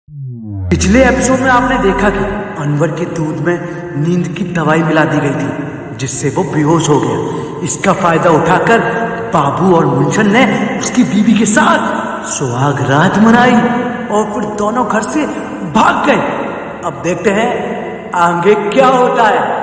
पिछले एपिसोड में आपने देखा कि अनवर के दूध में नींद की दवाई मिला दी गई थी जिससे वो बेहोश हो गया। इसका फायदा उठाकर बाबू और मुंशन ने उसकी बीवी के साथ सुहाग रात मनाई और फिर दोनों घर से भाग गए। अब देखते हैं आगे क्या होता है।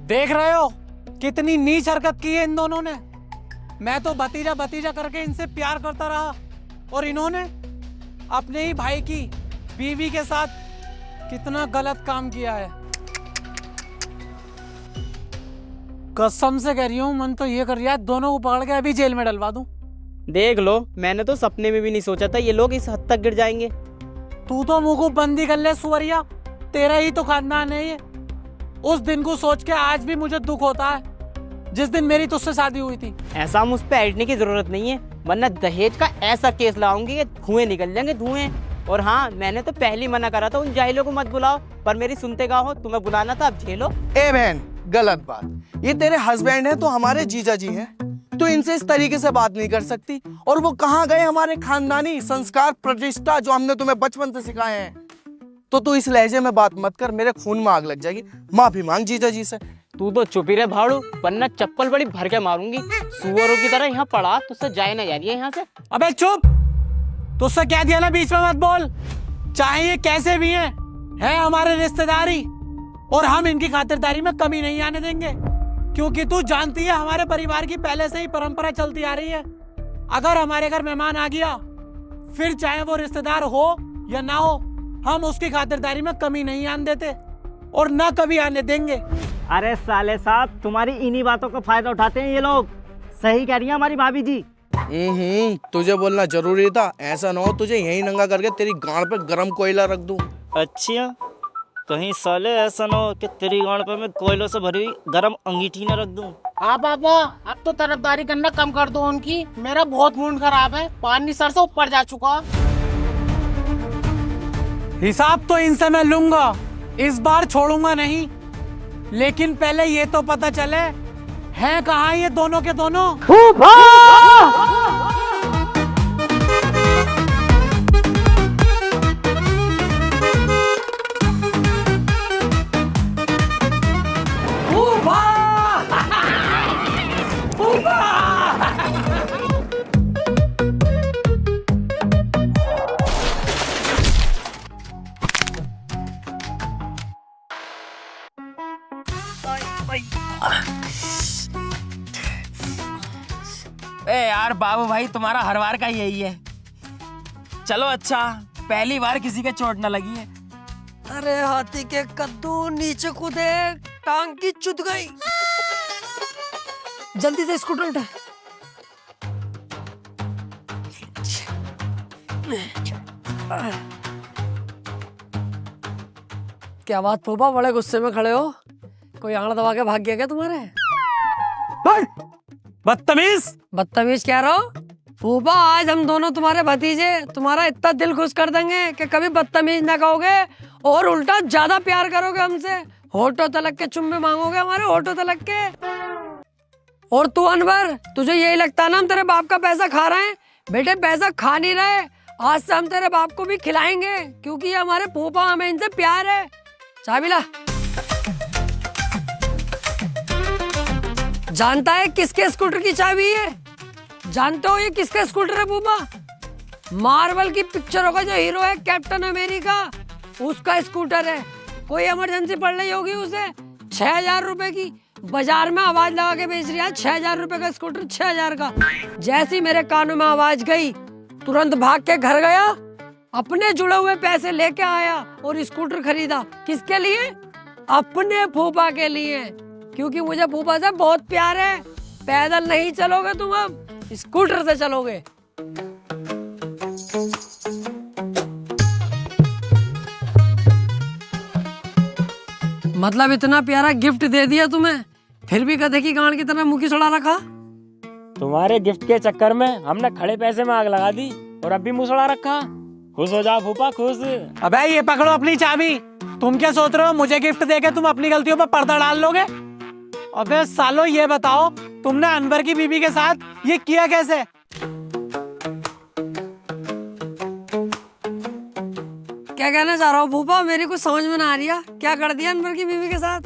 देख रहे हो कितनी नीच हरकत की है इन दोनों ने। मैं तो भतीजा भतीजा करके इनसे प्यार करता रहा और इन्होंने अपने ही भाई की बीवी के साथ कितना गलत काम किया है। कसम से कह रही हूँ, मन तो ये कर रहा है दोनों को पकड़ के अभी जेल में डलवा दूं। देख लो, मैंने तो सपने में भी नहीं सोचा था ये लोग इस हद तक गिर जाएंगे। तू तो मुंह को बंदी कर ले सुवरिया, तेरा ही तो खानदान है ये। उस दिन को सोच के आज भी मुझे दुख होता है जिस दिन मेरी तुझसे शादी हुई थी। ऐसा मुझ पे ऐडने की जरूरत नहीं है, वरना दहेज का ऐसा केस लाऊंगी कि धुएं निकल जाएंगे धुएं। और हाँ, मैंने तो पहले ही मना करा था उन जाहिलों को मत बुलाओ, पर मेरी सुनते का हो, तुम्हें बुलाना था, अब झेलो। ए बहन, गलत बात। ये तेरे हस्बैंड हैं तो हमारे जीजा जी हैं, तो इनसे इस तरीके से बात नहीं कर सकती। और वो कहाँ गए हमारे खानदानी संस्कार प्रतिष्ठा जो हमने तुम्हें बचपन से सिखाए हैं। तो तू इस लहजे में बात मत कर, मेरे खून में आग लग जाएगी। माफी मांग जीजा जी से। तू तो चुप ही रहे भाड़ू, वरना चप्पल बड़ी भर के मारूंगी। सुअरों की तरह यहाँ पड़ा, तुझसे जाए ना जा रही है यहाँ से। अबे चुप, तुझसे कह दिया ना बीच में मत बोल। चाहे ये कैसे भी हैं, है हमारे रिश्तेदारी और हम इनकी खातिरदारी में कमी नहीं आने देंगे। क्योंकि तू जानती है हमारे परिवार की पहले से ही परंपरा चलती आ रही है। अगर हमारे घर मेहमान आ गया, फिर चाहे वो रिश्तेदार हो या ना हो, हम उसकी खातिरदारी में कमी नहीं आने देते और ना कभी आने देंगे। अरे साले साहब, तुम्हारी इन्हीं बातों का फायदा उठाते हैं ये लोग। सही कह रही है हमारी भाभी जी। तुझे बोलना जरूरी था। ऐसा ना हो तुझे यही नंगा करके तेरी गांड पे गरम कोयला रख दूं। अच्छा, कहीं साले ऐसा ना हो कि तेरी गांड पे मैं कोयलों से भरी हुई गरम अंगीठी न रख दूं। हाँ पापा, अब तो तरफदारी करना कम कर दो उनकी। मेरा बहुत मूड खराब है, पानी सर से ऊपर जा चुका। हिसाब तो इनसे मैं लूंगा, इस बार छोड़ूंगा नहीं। लेकिन पहले ये तो पता चले हैं कहाँ ये दोनों के दोनों। ए यार बाबू भाई, तुम्हारा हर बार का यही है। चलो अच्छा, पहली बार किसी के चोट न लगी है। अरे हाथी के कद्दू, नीचे कूदे, टांग की चुद गई। जल्दी से स्कूटर उठा। क्या बात फूफा, बड़े गुस्से में खड़े हो? कोई आंगड़ा दबा के भाग गया क्या तुम्हारे? बदतमीज। बदतमीज कह रहा हो? फूफा, आज हम दोनों तुम्हारे भतीजे तुम्हारा इतना दिल खुश कर देंगे कि कभी बदतमीज ना कहोगे और उल्टा ज्यादा प्यार करोगे हमसे। होठों तलक के चुम्बे मांगोगे हमारे, होठों तलक के। और तू अनवर, तुझे यही लगता है ना हम तेरे बाप का पैसा खा रहे हैं? बेटे, पैसा खा नहीं रहे। आज से हम तेरे बाप को भी खिलाएंगे, क्योंकि ये हमारे फूफा, हमें इनसे प्यार है। चाबी ला। जानता है किसके स्कूटर की चाबी है? जानते हो ये किसका स्कूटर है फूफा? मार्वल की पिक्चरों का जो हीरो है कैप्टन अमेरिका, उसका स्कूटर है। कोई इमरजेंसी पड़ रही होगी उसे, 6000 रुपए की बाजार में आवाज लगा के बेच रहा है। 6000 रुपए का स्कूटर, 6000 का। जैसी मेरे कानों में आवाज गई, तुरंत भाग के घर गया, अपने जुड़े हुए पैसे लेके आया और स्कूटर खरीदा। किसके लिए? अपने फूफा के लिए, क्योंकि मुझे फूफा से बहुत प्यार है। पैदल नहीं चलोगे तुम अब, स्कूटर से चलोगे। मतलब इतना प्यारा गिफ्ट दे दिया तुम्हें, फिर भी गधे की गांड की तरह मुंह की सड़ा रखा। तुम्हारे गिफ्ट के चक्कर में हमने खड़े पैसे में आग लगा दी और अब भी मुसड़ा रखा। खुश हो जाओ फूफा, खुश। अबे ये पकड़ो अपनी चाबी। तुम क्या सोच रहे हो मुझे गिफ्ट देके तुम अपनी गलतियों पर पर्दा डाल लोगे? अबे सालो ये बताओ तुमने अनवर की बीबी के साथ ये किया कैसे? क्या कहना चाह रहा हो फूफा? मेरी कुछ समझ में ना आ रही है। क्या कर दिया अनवर की बीवी के साथ?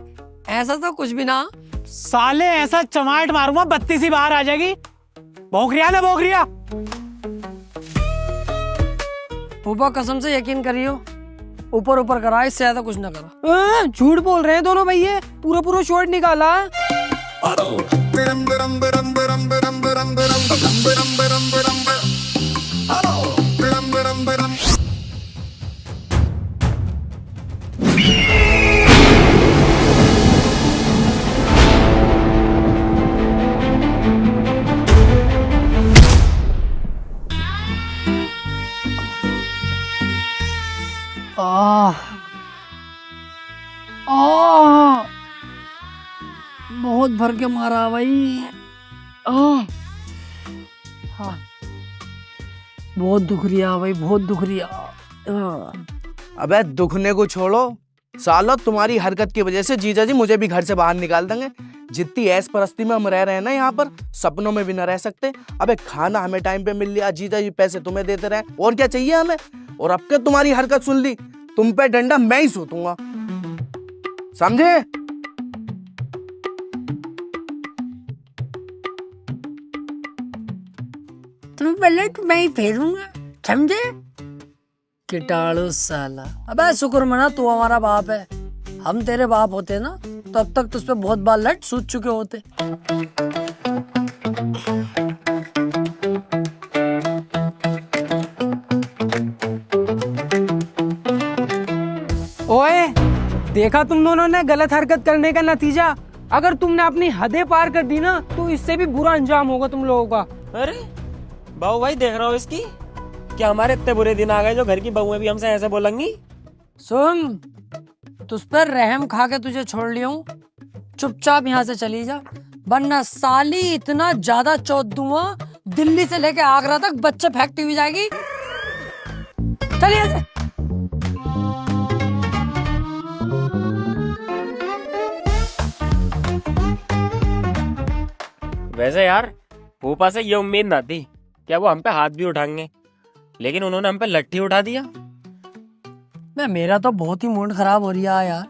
ऐसा तो कुछ भी ना। साले ऐसा चमाट मारूंगा बत्ती सी बाहर आ जाएगी। भोगरिया ना भोगरिया। फूफा कसम से यकीन करियो, ऊपर ऊपर करा, इससे ज्यादा कुछ ना करा। झूठ बोल रहे हैं दोनों भैया, पूरा पूरा शॉर्ट निकाला। बहुत भर के मारा भाई। बहुत दुख रिया भाई, बहुत दुख रिया। अबे दुखने को छोड़ो सालो, तुम्हारी हरकत की वजह से जीजा जी मुझे भी घर से बाहर निकाल देंगे। जितनी ऐश परस्ती में हम रह रहे हैं ना यहाँ पर, सपनों में भी न रह सकते। अबे खाना हमें टाइम पे मिल लिया, जीजा जी पैसे तुम्हें देते रहे, और क्या चाहिए हमें? और अब के तुम्हारी हरकत सुन ली, तुम पे डंडा मैं ही सूतूंगा, समझे? तुम पहले मैं ही फेरूंगा, समझे? कीटाणु साला। अबे शुक्र मना तू हमारा बाप है। हम तेरे बाप होते ना तो अब तक तुझ पे बहुत बार लट सूझ चुके होते। ओए, देखा तुम दोनों ने गलत हरकत करने का नतीजा। अगर तुमने अपनी हदें पार कर दी ना तो इससे भी बुरा अंजाम होगा तुम लोगों का। अरे बाबू भाई, देख रहा हो इसकी? क्या हमारे इतने बुरे दिन आ गए जो घर की बहुएं भी हमसे ऐसे बोलेंगी? सुन, तुझ पर रहम खा के तुझे छोड़ लिया हूँ, चुपचाप यहाँ से चली जा, वरना साली इतना ज्यादा चौथ दूंगा, दिल्ली से लेके आगरा तक बच्चे फेंकती हुई जाएगी। चलिए यहाँ से। वैसे यार फूफा से ये उम्मीद ना थी क्या वो हम पे हाथ भी उठाएंगे, लेकिन उन्होंने हम पे लट्ठी उठा दिया। मैं मेरा तो बहुत ही मूड खराब हो रहा है यार,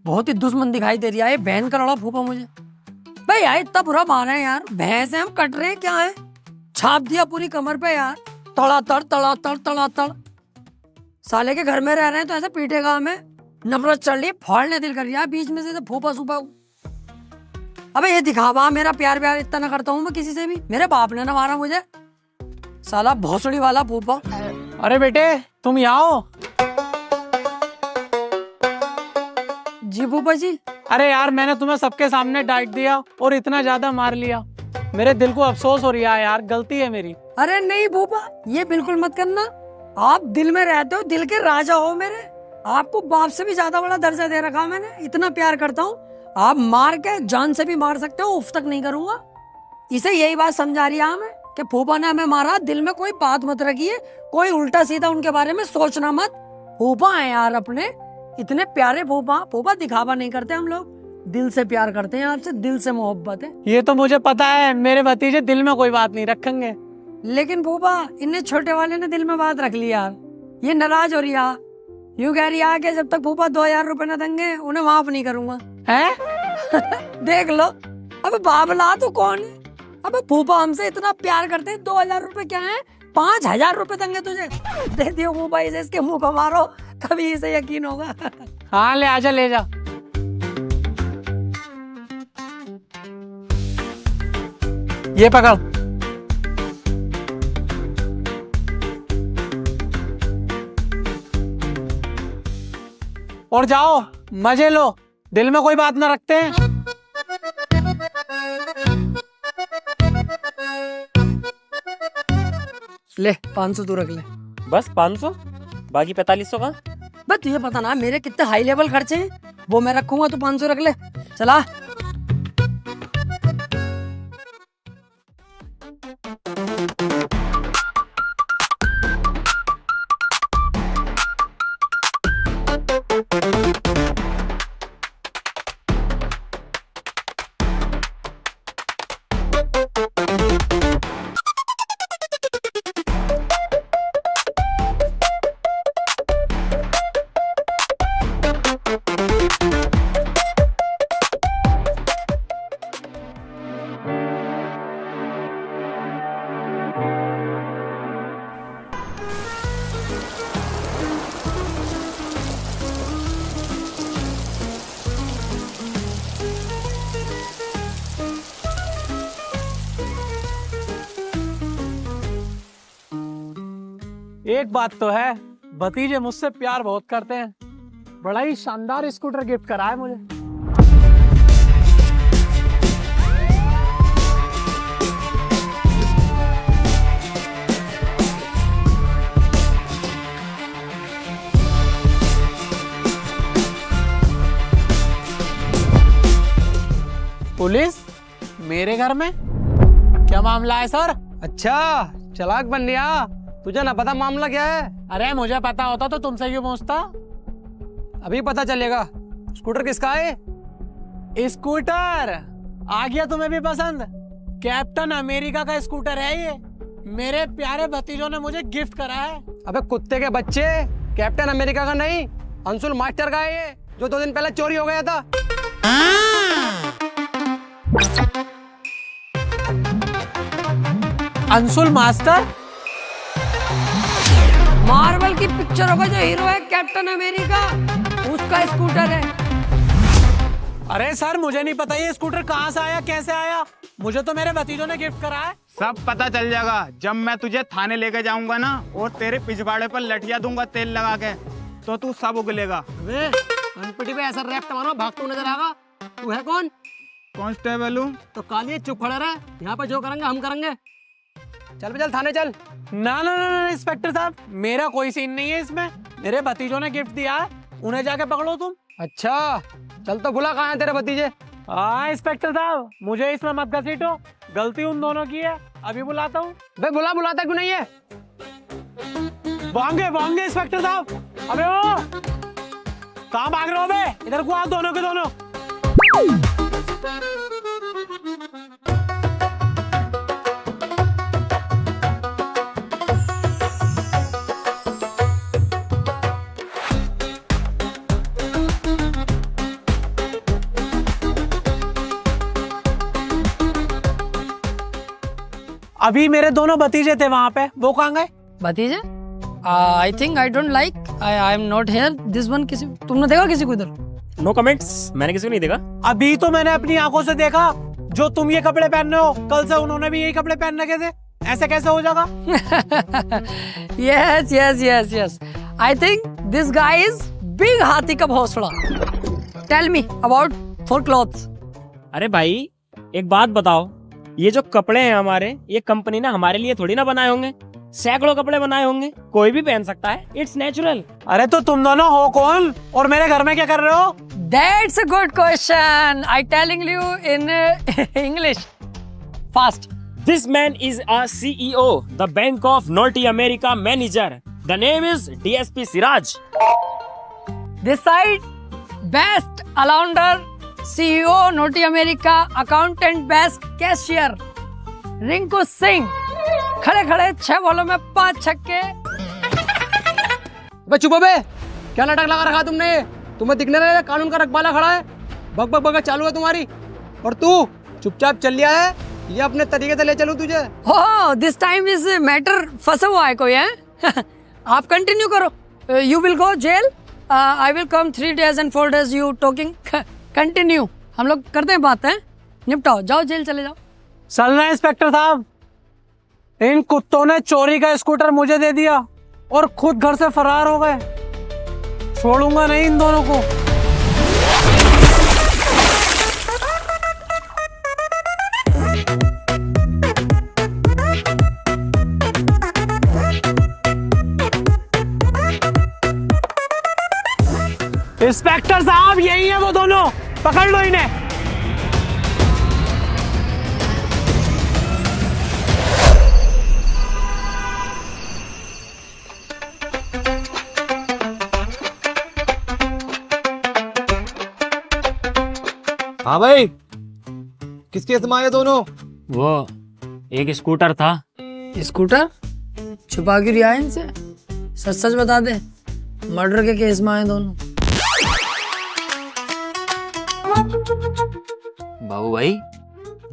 बहुत ही दुश्मन दिखाई दे रही है ये बहन का लड़ा फूफा मुझे। भाई यार इतना बुरा मारा है यार, भैंस है हम कट रहे हैं क्या है? छाप दिया पूरी कमर पे यार, तड़ातड़ तड़ातड़ तड़ातड़। साले के घर में रह रहे हैं तो ऐसे पीटेगा हमें, नफरत चढ़ रही, फाड़ने दिल कर रहा है बीच में से फूफा सूफा। अबे ये दिखावा, मेरा प्यार प्यार इतना ना करता हूँ मैं किसी से भी, मेरे बाप ने ना मारा मुझे, साला भोसड़ी वाला फूफा। अरे बेटे तुम यहाँ हो? जी फूफा जी। अरे यार मैंने तुम्हें सबके सामने डांट दिया और इतना ज्यादा मार लिया, मेरे दिल को अफसोस हो रहा है यार, गलती है मेरी। अरे नहीं फूफा, ये बिल्कुल मत करना। आप दिल में रहते हो, दिल के राजा हो मेरे। आपको बाप से भी ज्यादा बड़ा दर्जा दे रखा मैंने, इतना प्यार करता हूँ। आप मार के जान से भी मार सकते हो, उफ तक नहीं करूंगा। इसे यही बात समझा रही है हमें कि फूफा ने हमें मारा, दिल में कोई बात मत रखिए, कोई उल्टा सीधा उनके बारे में सोचना मत। फूफा है यार अपने, इतने प्यारे फूफा। फूफा दिखावा नहीं करते हम लोग, दिल से प्यार करते हैं आपसे, दिल से मोहब्बत है। ये तो मुझे पता है, मेरे भतीजे दिल में कोई बात नहीं रखेंगे। लेकिन फूफा इन्हें छोटे वाले ने दिल में बात रख ली यार, ये नाराज हो रही है, यूं कह रही है कि जब तक फूफा 2000 रुपए न देंगे उन्हें माफ नहीं करूंगा। हैं? देख लो, अब बाबला तो कौन है? अब फूफा हमसे इतना प्यार करते हैं, 2000 रुपए क्या है, 5000 रुपए देंगे तुझे। दे दियो फूफा इसे, इसके मुंह को मारो, तभी इसे यकीन होगा। हाँ ले आजा, ले जा। ये पकड़। और जाओ मजे लो, दिल में कोई बात ना रखते हैं। ले 500 तू रख ले। बस 500? बाकी 4500 का? बस तुझे पता ना मेरे कितने हाई लेवल खर्चे हैं, वो मैं रखूंगा, तू 500 रख ले। चला। एक बात तो है, भतीजे मुझसे प्यार बहुत करते हैं। बड़ा ही शानदार स्कूटर गिफ्ट करा है मुझे। पुलिस मेरे घर में? क्या मामला है सर? अच्छा चालाक बन गया, तुझे ना पता मामला क्या है? अरे मुझे पता होता तो तुमसे क्यों पूछता? अभी पता चलेगा। स्कूटर किसका है? स्कूटर आ गया तुम्हें भी पसंद? कैप्टन अमेरिका का स्कूटर है ये। मेरे प्यारे भतीजों ने मुझे गिफ्ट करा है। अबे कुत्ते के बच्चे, कैप्टन अमेरिका का नहीं, अंशुल मास्टर का है ये, जो 2 दिन पहले चोरी हो गया था। अंशुल मास्टर? मार्वल की पिक्चरों का जो हीरो है कैप्टन अमेरिका, उसका स्कूटर है। अरे सर मुझे नहीं पता ये स्कूटर कहाँ से आया, कैसे आया। मुझे तो मेरे भतीजों ने गिफ्ट करा है। सब पता चल जाएगा जब मैं तुझे थाने लेके जाऊंगा ना, और तेरे पिछवाड़े पर लठिया दूंगा तेल लगा के, तो तू सब उगलेगा। अनपिटी पे ऐसा रैप मारो, भागता नजर आएगा। तू है कौन? कांस्टेबल हूँ। तो कालिए चुप खड़ा रहा, यहाँ पे जो करेंगे हम करेंगे। चल चल थाने चल। ना ना ना इंस्पेक्टर साहब, मेरा कोई सीन नहीं है इसमें। मेरे भतीजों ने गिफ्ट दिया है, उन्हें जाके पकड़ो तुम। अच्छा चल, तो बुला कहाँ है तेरे भतीजे? हाँ इंस्पेक्टर साहब, मुझे इसमें मत घसीटो, गलती उन दोनों की है। अभी बुलाता हूँ। बे बुलाता क्यों नहीं है? भागेंगे इंस्पेक्टर साहब। अबे ओ कहाँ भाग रहे हो बे? इधर को आओ दोनों के दोनों। अभी मेरे दोनों भतीजे थे वहां पे, वो कहाँ गए? भतीजे? I think I don't like, I am not here this one. किसी तुमने देखा किसी को इधर? नो कमेंट्स, मैंने किसी को नहीं देखा। अभी तो मैंने अपनी आंखों से देखा, जो तुम ये कपड़े पहन रहे हो, कल से उन्होंने भी यही कपड़े पहन रखे थे। ऐसे कैसे हो जाएगा? Yes yes yes yes, I think this guy is big हाथी का भौसड़ा। Tell me about for clothes. अरे भाई एक बात बताओ, ये जो कपड़े हैं हमारे, ये कंपनी ने हमारे लिए थोड़ी ना बनाए होंगे। सैकड़ों कपड़े बनाए होंगे, कोई भी पहन सकता है, इट्स नेचुरल। अरे तो तुम दोनों हो कौन और मेरे घर में क्या कर रहे हो? That's a good question. I telling you in English. Fast. This man is a CEO, the Bank of North America manager. The name is DSP Siraj. This side, best allrounder, CEO, North America, accountant, best cashier, Rinku Singh. खड़े खड़े 6 बॉलों में 5 छक्के। बे चुप हो बे, क्या नाटक लगा रखा तुमने? तुम्हें दिखने रहा है कानून का रखवाला खड़ा है, बक बक बक चालू है तुम्हारी। और तू चुपचाप चल लिया है, ये अपने तरीके से ले चलूं तुझे? हो दिस टाइम इज मैटर फंसा हुआ है कोई है। आप कंटिन्यू करो। You will go jail, I will come 3 days and 4 days। You talking continue, हम लोग करते हैं बात है, निपटाओ, जाओ जेल चले जाओ। चलना इंस्पेक्टर साहब, इन कुत्तों ने चोरी का स्कूटर मुझे दे दिया और खुद घर से फरार हो गए। छोड़ूंगा नहीं इन दोनों को। इंस्पेक्टर साहब यही है वो दोनों, पकड़ लो इन्हें। हाँ भाई, किस केस में आए दोनों? वो एक स्कूटर था। स्कूटर छुपा क्यों रिया है इनसे? सच सच बता दे, मर्डर के केस में आए दोनों। बाबू भाई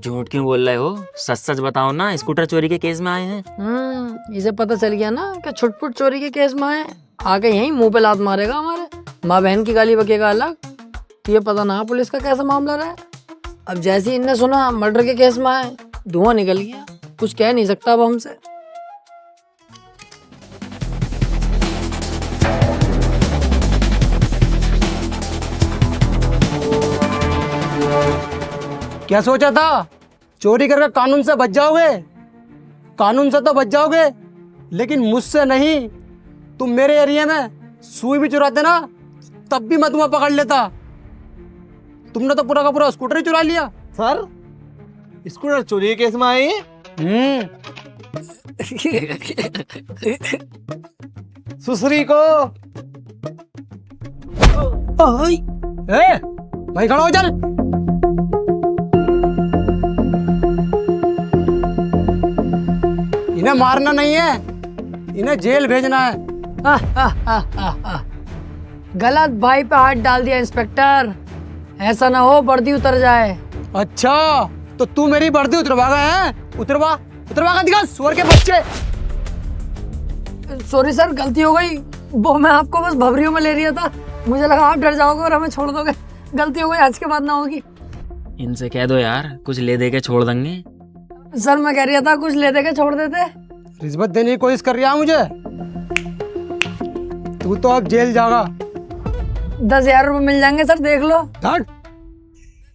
झूठ क्यों बोल रहे हो? सच सच बताओ ना, स्कूटर चोरी के केस में आए हैं। इसे पता चल गया ना कि छुटपुट चोरी के केस में आए, आके यहीं मुंह पे लात मारेगा हमारे, माँ बहन की गाली बकेगा अलग। ये पता ना पुलिस का कैसा मामला रहा है। अब जैसे ही इनने सुना मर्डर के केस में आए, धुआं निकल गया, कुछ कह नहीं सकता अब हमसे। क्या सोचा था? चोरी करके कानून से बच जाओगे? कानून से तो बच जाओगे, लेकिन मुझसे नहीं। तुम मेरे एरिया में सुई भी चुराते ना, तब भी मैं तुम्हें पकड़ लेता। तुमने तो पूरा का पूरा स्कूटर ही चुरा लिया। सर, स्कूटर चोरी के केस में आए हैं? सुसरी को भाई खड़ा हो चल। इन्हें मारना नहीं है, इन्हें जेल भेजना है। गलत भाई पे हाथ डाल दिया इंस्पेक्टर, ऐसा ना हो वर्दी उतर जाए। अच्छा, तो तू मेरी वर्दी उतरवा गया है? उतरवा उतरवा दिखा, सुअर के बच्चे। सॉरी सर, गलती हो गई। वो मैं आपको बस भवरियों में ले रहा था, मुझे लगा आप डर जाओगे और हमें छोड़ दोगे। गलती हो गई, आज के बाद ना होगी। इनसे कह दो यार, कुछ ले दे के छोड़ देंगे। सर मैं कह रहा था कुछ ले दे के छोड़ देते। रिश्वत देने की कोशिश कर रहा है मुझे। तू तो अब जेल जाएगा। 10,000 रुपये मिल जाएंगे सर, देख लो।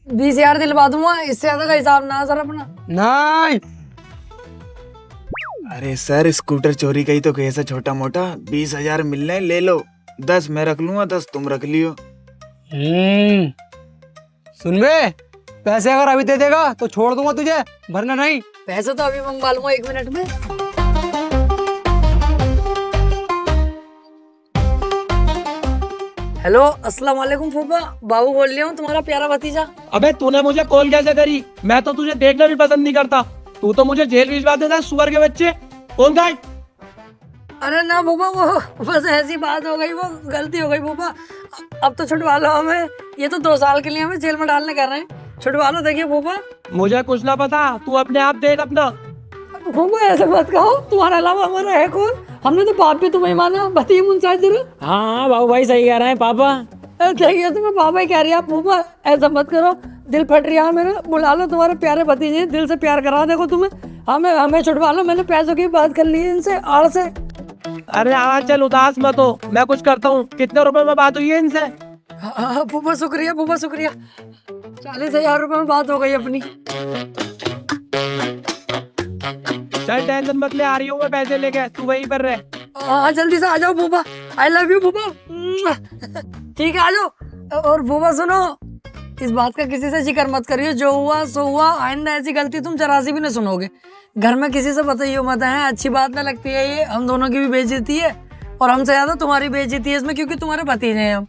20,000 दिलवा दूंगा, इससे ज्यादा का हिसाब ना सर अपना। नहीं, अरे सर, स्कूटर चोरी का ही तो केस है छोटा मोटा। 20,000 मिलने, ले लो। 10 मैं रख लूंगा, 10 तुम रख लियो। सुन बे, पैसे अगर अभी दे देगा तो छोड़ दूंगा तुझे, वरना नहीं। पैसे तो अभी मंगवा लूंगा 1 मिनट में। हेलो, अस्सलाम वालेकुम फूफा, बाबू बोल रही हूँ, तुम्हारा प्यारा भतीजा। अबे तूने मुझे कॉल कैसे करी? मैं तो तुझे देखना भी पसंद नहीं करता, तू तो मुझे जेल भिजवा देता, सुअर के बच्चे। कौन था? अरे ना फूफा, वो बस ऐसी बात हो गई, वो गलती हो गई फूफा। अब तो छुटवा लो हमें, ये तो 2 साल के लिए हमें जेल में डालने कर रहे हैं। छुटवा लो, देखिए फूफा। मुझे कुछ ना पता, तू अपने आप देख अपना। फूफा ऐसे मत कहो, तुम्हारे अलावा हमारा है कौन? हमने तो बाप भी तुम्हें माना, बताइए मुंसा जरूर। हाँ बाबू भाई सही कह रहे हैं पापा। देखिए तुम्हें पापा ही कह रही है फूफा, ऐसा मत करो, दिल फट रहा है मेरा। बुला लो तुम्हारे प्यारे भतीजे, दिल से प्यार करा देखो तुम्हें। हमें छुटवा लो, मैंने पैसों की बात कर ली है इनसे, आड़ से। अरे हाँ चल, उदास मत हो, मैं कुछ करता हूँ। कितने रुपए में बात हुई है इनसे? हाँ फूफा शुक्रिया, फूफा शुक्रिया। 40,000 रुपए में बात हो गई अपनी। चल टेंशन मत ले, आ रही हूँ मैं पैसे लेके, तू वहीं पर रह। हाँ जल्दी से आ जाओ फूफा, आई लव यू फूफा। ठीक है आ जाओ। और फूफा सुनो, इस बात का किसी से जिक्र मत करियो, जो हुआ सो हुआ। आइंदा ऐसी गलती तुम जरा सी भी नहीं सुनोगे। घर में किसी से बताइयो मत, है अच्छी बात ना लगती है ये। हम दोनों की भी बेइज्जती है, और हमसे ज्यादा तुम्हारी बेइज्जती है इसमें, क्योंकि तुम्हारे भतीजे हैं हम।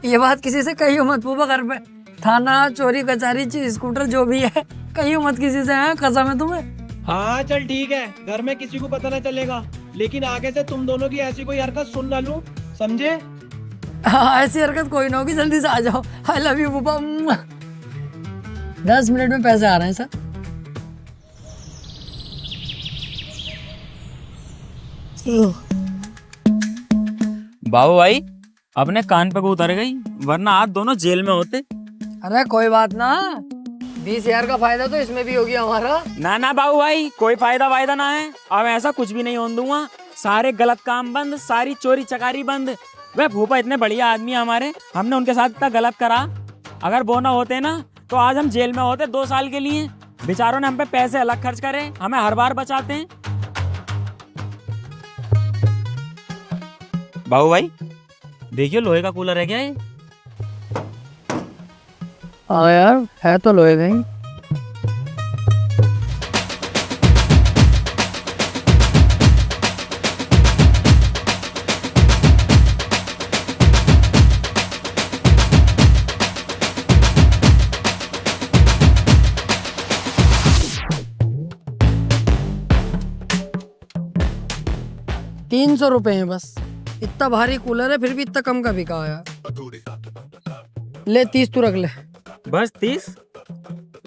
ये बात किसी से कहियो मत फूफा। घर पे थाना, चोरी, कचहरी, स्कूटर जो भी है, कहियो मत किसी से, है कसम है तुम्हें। हाँ चल ठीक है, घर में किसी को पता न चलेगा, लेकिन आगे से तुम दोनों की ऐसी कोई हरकत सुन ना लूं, समझे? हाँ ऐसी हरकत कोई ना होगी, जल्दी से आ जाओ। आई लव यू फूफा। 10 मिनट में पैसे आ रहे हैं सर। बाबू भाई अपने कान पे को उतर गई, वरना आज दोनों जेल में होते। अरे कोई बात ना, 20,000 का फायदा तो इसमें भी हो गया हमारा। ना ना बाबू भाई, कोई फायदा वायदा ना है। अब ऐसा कुछ भी नहीं होने दूंगा। सारे गलत काम बंद, सारी चोरी चकारी बंद। वे फूफा इतने बढ़िया आदमी हमारे, हमने उनके साथ इतना गलत करा। अगर वो ना होते ना तो आज हम जेल में होते 2 साल के लिए। बेचारों ने हम पे पैसे अलग खर्च करे, हमें हर बार बचाते हैं। बाबू भाई देखिए, लोहे का कूलर है क्या ये? हाँ यार, है तो लोहे गई। ₹300 है बस। इतना भारी कूलर है फिर भी इतना कम का बिका यार। ले 30 तू रख ले। बस 30?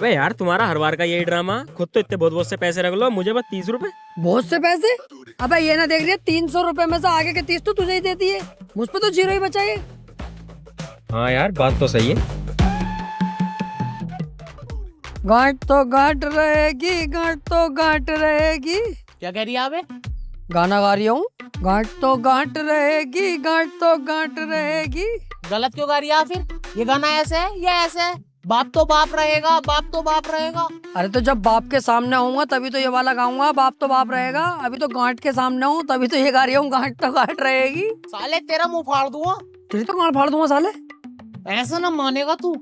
वे यार तुम्हारा हर बार का यही ड्रामा, खुद तो इतने बहुत बहुत से पैसे रख लो, मुझे बस 30 रुपए। बहुत से पैसे? अबे ये ना देख रही है, ₹300 में से आगे के 30 तो तुझे ही देती है, मुझ पे तो 0 ही बचा है। हाँ यार बात तो सही है। गांठ तो गांठ रहेगी, गांठ तो गांठ रहेगी। क्या कह रही है आबे? गाना गा रही हूँ। गांठ तो गांठ रहेगी, गांठ तो गांठ रहेगी। गलत क्यों गा रही है फिर? ये गाना ऐसे है या ऐसे है? बाप तो बाप रहेगा, बाप तो बाप रहेगा। अरे तो जब बाप के सामने आऊंगा तभी तो ये वाला गाऊंगा, बाप तो बाप रहेगा। अभी तो गांठ के सामने हूँ तभी तो ये गा रही हूँ, गांठ तो गांठ रहेगी। साले तेरा मुंह फाड़ दूंगा। तेरी तो गांठ फाड़ दूंगा साले। ऐसा ना मानेगा तू।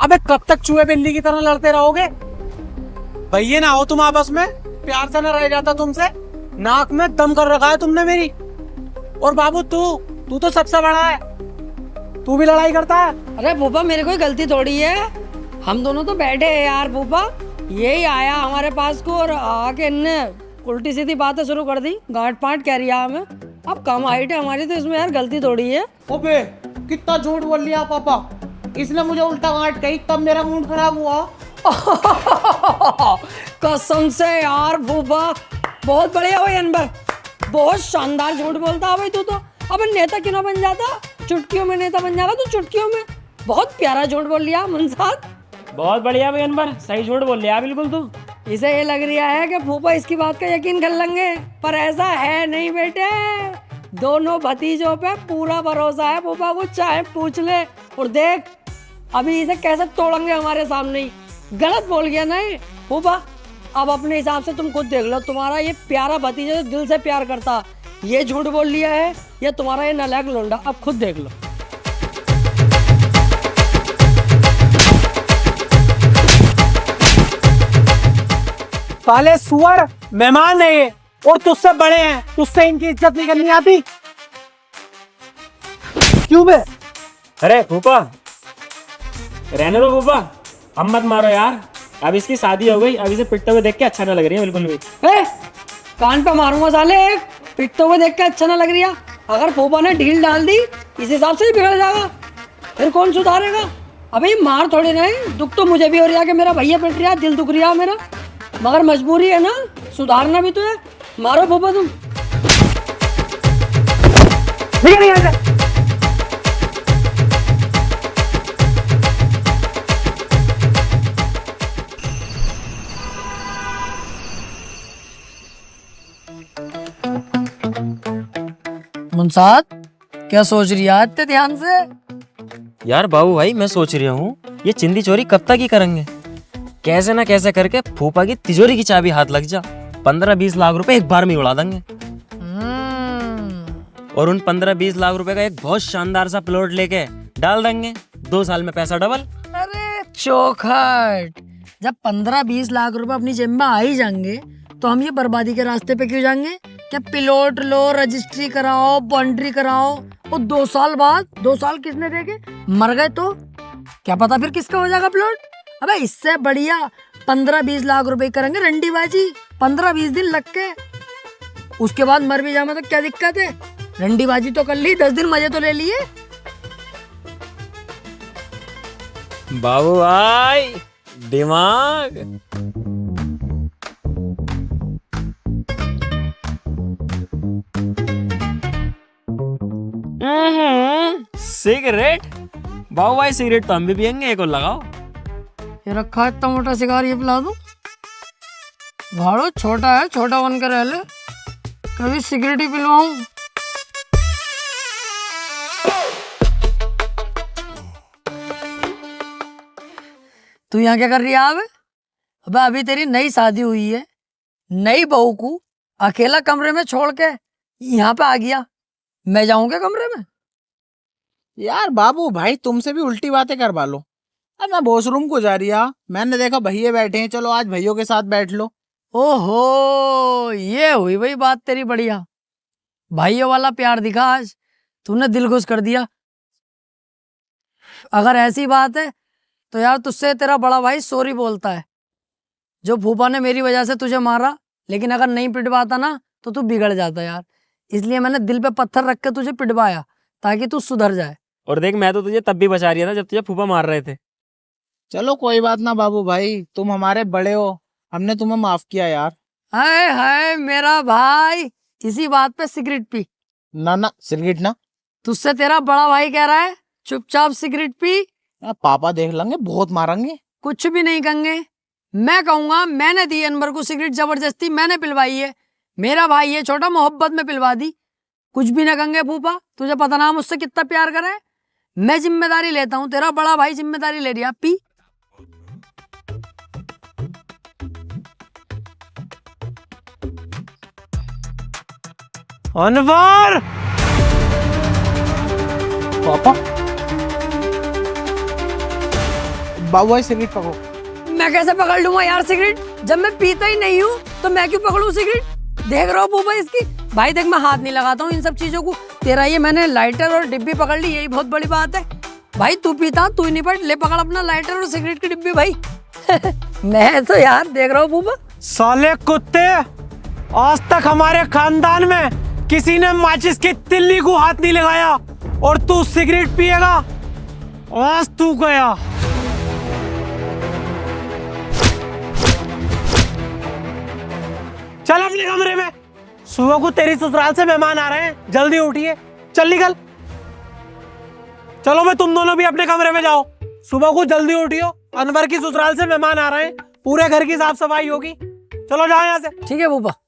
अबे कब तक चूहे बिल्ली की तरह लड़ते रहोगे? भैया ना हो तुम आपस में, प्यार से ना रह जाता तुमसे। नाक में दम कर रखा है तुमने मेरी। और बाबू तू तो सबसे बड़ा है, तू भी लड़ाई करता है। अरे भूपा मेरी कोई गलती थोड़ी है, हम दोनों तो बैठे हैं यार। भूपा यही आया हमारे पास को और आके इनने उल्टी सीधी बातें शुरू कर दी, गांठ पांठ कह रही है हमें। अब कम हाइट है हमारी तो इसमें यार गलती थोड़ी है। ओबे कितना झूठ बोल लिया पापा, इसने मुझे उल्टा गांठ कही तब मेरा मूड खराब हुआ। कसम से यार भूपा, बहुत बढ़िया भाई अनबर, बहुत शानदार झूठ बोलता है भाई तू तो। अब नेता क्यों ना बन जाता, चुटकियों में नेता बन जाएगा तू, चुटकियों में। बहुत प्यारा झूठ बोल लिया मुंसाद। बहुत बढ़िया भाई अनवर, सही झूठ बोल लिया बिल्कुल तू। इसे ये लग रहा है कि फूफा इसकी बात का यकीन कर लेंगे, पर ऐसा है नहीं बेटे। दोनों भतीजों पे पूरा भरोसा है फूफा को, चाहे पूछ ले। और देख अभी इसे कैसे तोड़ेंगे हमारे सामने ही। गलत बोल गया नहीं फूफा, अब अपने हिसाब से तुम खुद देख लो। तुम्हारा ये प्यारा भतीजा जो दिल से प्यार करता, ये झूठ बोल लिया है, या तुम्हारा ये नालायक लोंडा, अब खुद देख लो। साले सुअर, मेहमान है ये और तुझसे बड़े हैं, तुझसे इनकी इज्जत नहीं करनी आती? क्यों बे? अरे फूफा रहने दो फूफा, अब मत मारो यार। अब इसकी शादी हो गई, अब इसे पिटते हुए देख के अच्छा ना लग रही है बिल्कुल भी। कान पे मारूंगा साले, पिटते हुए देख के अच्छा ना लग रही है। अगर फूफा ने ढील डाल दी इस हिसाब से ही बिगड़ जाएगा, फिर कौन सुधारेगा? अबे मार थोड़ी नहीं, दुख तो मुझे भी हो रहा है कि मेरा भैया पिट रहा है, दिल दुख रहा है मेरा, मगर मजबूरी है ना, सुधारना भी तो है। मारो फूफा तुम। मुंसाद क्या सोच रही है इतने ध्यान से? यार बाबू भाई मैं सोच रहा हूँ ये चिंदी चोरी कब तक ही करेंगे, कैसे ना कैसे करके फूफा की तिजोरी की चाबी हाथ लग जा, 15-20 लाख रुपए एक बार में उड़ा देंगे। और उन 15-20 लाख रुपए का एक बहुत शानदार सा प्लॉट लेके डाल देंगे, 2 साल में पैसा डबल। अरे चौखट, जब 15-20 लाख रुपए अपनी जेब में आ ही जाएंगे तो हम ये बर्बादी के रास्ते पे क्यों जाएंगे? क्या प्लॉट लो, रजिस्ट्री कराओ, बाउंड्री कराओ, और 2 साल बाद, 2 साल किसने देखे? मर गए तो क्या पता फिर किसका हो जाएगा प्लॉट। अबे इससे बढ़िया 15-20 लाख रुपए करेंगे रंडीबाजी, 15-20 दिन लग के, उसके बाद मर भी जाए तो क्या दिक्कत है? रंडीबाजी तो कर ली, 10 दिन मजे तो ले लिए। बाबू भाई दिमाग। सिगरेट? बाबू भाई सिगरेट तो हम भी पियेंगे, एक और लगाओ। ये रखा है इतना मोटा सिगार, ये पिला दूं? भाड़ो छोटा है, छोटा बन कर रह ले, कभी सिगरेट ही पिलवाऊं। तू यहाँ क्या कर रही है अब? अबे अभी तेरी नई शादी हुई है, नई बहू को अकेला कमरे में छोड़ के यहाँ पे आ गया, मैं जाऊंगा कमरे में? यार बाबू भाई तुमसे भी उल्टी बातें करवा लो। अब मैं वॉशरूम को जा रही, मैंने देखा भैया बैठे हैं, चलो आज भैयों के साथ बैठ लो। ओहो, ये हुई भाई बात तेरी बढ़िया। भाइयों वाला प्यार दिखा आज, तूने दिल खुश कर दिया। अगर ऐसी बात है तो यार तुझसे तेरा बड़ा भाई सॉरी बोलता है। जो फूफा ने मेरी वजह से तुझे मारा, लेकिन अगर नहीं पिटवाता ना तो तू बिगड़ जाता यार। इसलिए मैंने दिल पे पत्थर रख के तुझे पिटवाया ताकि तू सुधर जाए। और देख, मैं तो तुझे तब भी बचा रहा था जब तुझे फूफा मार रहे थे। चलो कोई बात ना बाबू भाई, तुम हमारे बड़े हो, हमने तुम्हें माफ किया यार। हाय हाय मेरा भाई, इसी बात पे सिगरेट पी। ना ना सिगरेट ना। तुझसे तेरा बड़ा भाई कह रहा है चुपचाप सिगरेट पी। पापा देख लेंगे, बहुत मारेंगे। कुछ भी नहीं कहेंगे, मैं कहूंगा मैंने दी अनवर को सिगरेट, जबरदस्ती मैंने पिलवाई है, मेरा भाई है छोटा, मोहब्बत में पिलवा दी। कुछ भी ना कहेंगे फूफा, तुझे पता ना मुझसे कितना प्यार करे। मैं जिम्मेदारी लेता हूँ, तेरा बड़ा भाई जिम्मेदारी ले रहा। पी। अनवर! पापा बाबू भाई सिगरेट पकड़ो। मैं कैसे पकड़ लूंगा यार सिगरेट, जब मैं पीता ही नहीं हूँ तो मैं क्यों पकड़ूं सिगरेट? देख रहा हो फूफा इसकी। भाई देख, मैं हाथ नहीं लगाता हूँ इन सब चीजों को। तेरा ये मैंने लाइटर और डिब्बी पकड़ ली, यही बहुत बड़ी बात है। भाई तू पीता, तू ही नहीं पड़, ले पकड़ अपना लाइटर और सिगरेट की डिब्बी भाई। मैं तो यार देख रहा हूँ फूफा। साले कुत्ते, आज तक हमारे खानदान में किसी ने माचिस की तिल्ली को हाथ नहीं लगाया और तू सिगरेट पिएगा? आज तू गया। चल अपने कमरे में, सुबह को तेरी ससुराल से मेहमान आ रहे हैं, जल्दी उठिए, चल निकल। चलो मैं तुम दोनों भी अपने कमरे में जाओ, सुबह को जल्दी उठियो, अनवर की ससुराल से मेहमान आ रहे हैं, पूरे घर की साफ सफाई होगी। चलो जाओ यहाँ से। ठीक है फूफा।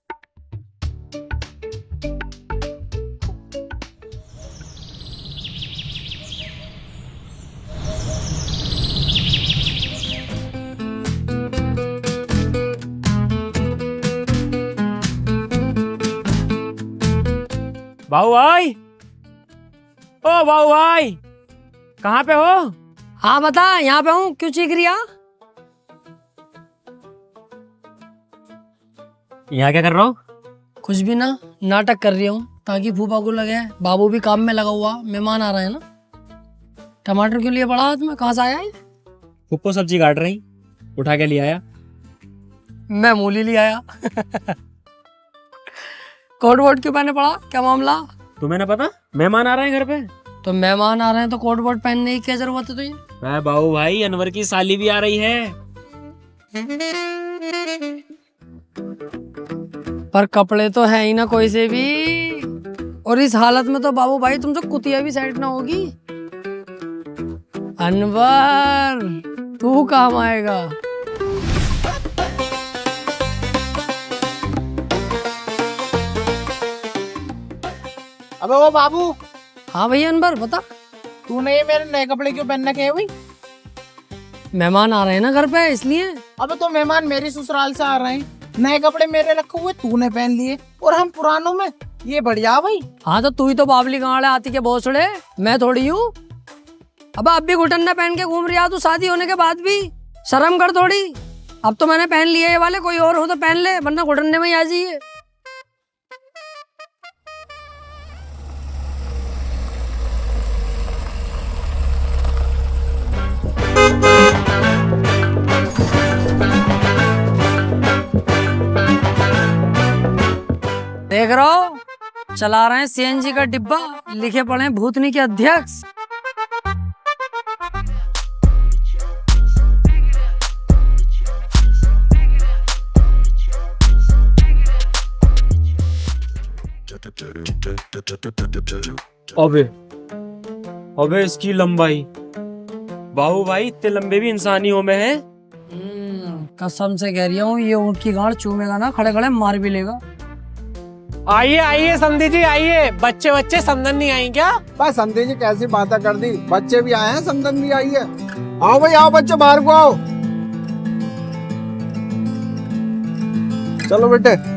बाबू भाई, ओ बाबू भाई, कहाँ पे हो? हाँ बता, यहाँ पे हूँ, क्यों चीख रही है? यहाँ क्या कर रहा हूँ? कुछ भी ना, नाटक कर रही हूँ ताकि फूफा को लगे बाबू भी काम में लगा हुआ, मेहमान आ रहे हैं ना। टमाटर क्यों लिए पड़ा हाथ में, कहाँ से आया है? फूफो सब्जी काट रही, उठा के ले आया। मैं मूली ले आया। कोट वोट क्यों पहने पड़ा, क्या मामला? तुम्हें ना पता मेहमान आ रहे हैं घर पे? तो मेहमान आ रहे हैं तो कोट वोट पहनने की क्या जरूरत है तुझे? मैं बाबू भाई, अनवर की साली भी आ रही है। पर कपड़े तो है ही ना कोई से भी, और इस हालत में तो बाबू भाई तुमसे कुतिया भी सेट ना होगी। अनवर तू काम आएगा। अबे वो बाबू। हाँ भैया अनवर बता। तूने ये मेरे नए कपड़े क्यों पहन रखे हैं भाई? मेहमान आ रहे हैं ना घर पे, इसलिए। अबे तो मेहमान मेरी ससुराल से आ रहे हैं, नए कपड़े मेरे रखे हुए तूने पहन लिए और हम पुरानों में, ये बढ़िया भाई। हाँ तो तू ही तो बाबली गाँव आती के भोसड़े, मैं थोड़ी हूँ। अब भी घुटन्ना पहन के घूम रही है तू, शादी होने के बाद भी शर्म कर थोड़ी। अब तो मैंने पहन लिए ये वाले, कोई और हो तो पहन ले, वरना घुटन्ने में ही आ जाइए। देख रहा हो, चला रहे हैं सीएनजी का डिब्बा, लिखे पड़े हैं भूतनी के अध्यक्ष। अबे अबे इसकी लंबाई, बाबू भाई इतने लंबे भी इंसानियों में है। कसम से कह रही हूँ ये ऊँट की गांड चूमेगा ना खड़े खड़े मार भी लेगा। आइए आइए समधी जी आइए, बच्चे बच्चे समझन नहीं आई क्या? बस समझे जी कैसी बातें कर दी, बच्चे भी आए हैं, समदन भी आई है। आओ भाई आओ बच्चे, बाहर को आओ। चलो बेटे।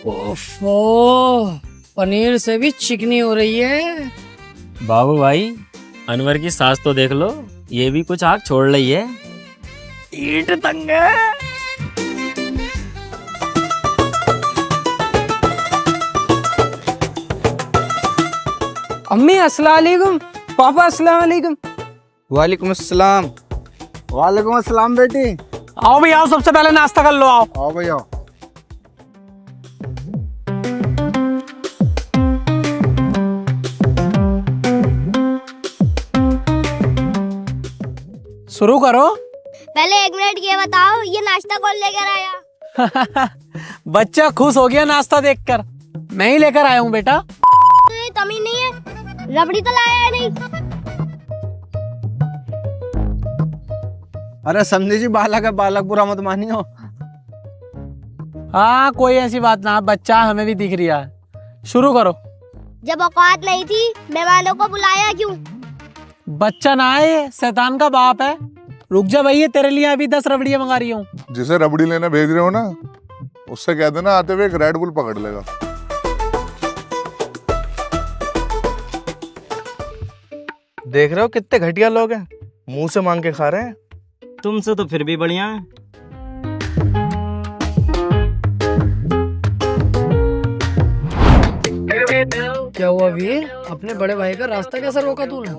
ओफो, पनीर से भी चिकनी हो रही है। बाबू भाई अनवर की सास तो देख लो, ये भी कुछ आग छोड़ रही है। ईट तंग है। अम्मी अस्सलाम वालेकुम, पापा अस्सलाम वालेकुम। वालेकुम अस्सलाम। वालेकुम अस्सलाम बेटी। आओ भाई आओ, सबसे पहले नाश्ता कर लो, आओ। आओ भाई आओ। शुरू करो। पहले 1 मिनट ये बताओ, ये नाश्ता कौन लेकर आया? बच्चा खुश हो गया नाश्ता देखकर, मैं ही लेकर आया हूँ बेटा। तुझे तमीज नहीं है, रबड़ी तो लाया है नहीं। अरे समझे जी बालक है, बालक बुरा मत मानियो। हाँ कोई ऐसी बात ना, बच्चा हमें भी दिख रहा है। शुरू करो। जब औकात नहीं थी मेहमानों को बुलाया क्यों? बच्चा ना है, शैतान का बाप है। रुक जा भैया, तेरे लिए अभी 10 रबड़ियाँ मंगा रही हूँ। जिसे रबड़ी लेने भेज रहे हो ना, उससे कह देना आते हुए एक रेड बुल पकड़ लेगा। देख रहे हो कितने घटिया लोग हैं, मुंह से मांग के खा रहे हैं। तुमसे तो फिर भी बढ़िया है। क्या हुआ भी? अपने बड़े भाई का रास्ता कैसे रोका तूने?